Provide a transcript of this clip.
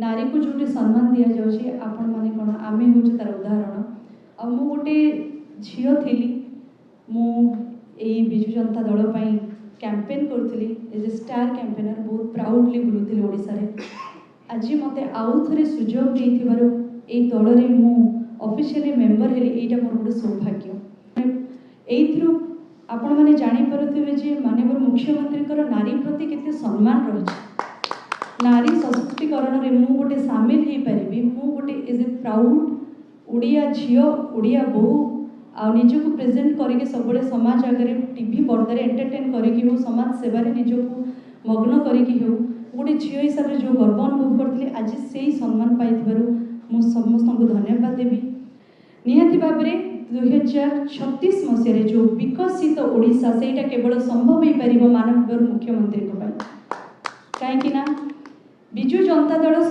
नारी को जो सम्मान दि जाऊँगी आपण मैंने कौन आम हूँ तार उदाहरण आ मु गोटे झील थी मु विजु जनता दल कैंपेन करी एज ए स्टार कैंपेनर बहुत प्राउडली बुलूली ओडिशा रे आज मत आउ थे सुजोग देथिबारु ए दल रे मु ऑफिशियली मेंबर हेली एटा मोर गोटे सौभाग्य एइथरु आपण माने जानि परथिबे जे माननीय मुख्यमंत्री कर नारी प्रति केते सम्मान रही नारी सशक्तिकरण रे मु गोटे सामिल हो पारि मु गोटे एज ए प्राउड ओडिया झियो ओडिया बहु आ निजको प्रेजेंट करके सब समाज आगे टीवी पर्दार एंटरटेन करके हो समाज सेवार निजको मग्न करके हो गोटे झील हिसाब से जो गर्व अनुभव करते आज से सम्मान पाई मुझे समस्त को धन्यवाद देवी निहाती भाव में 2036 मसीह जो विकसित ओडिशा से केवल संभव हो पार माननीय मुख्यमंत्री कहीं बिजु जनता दल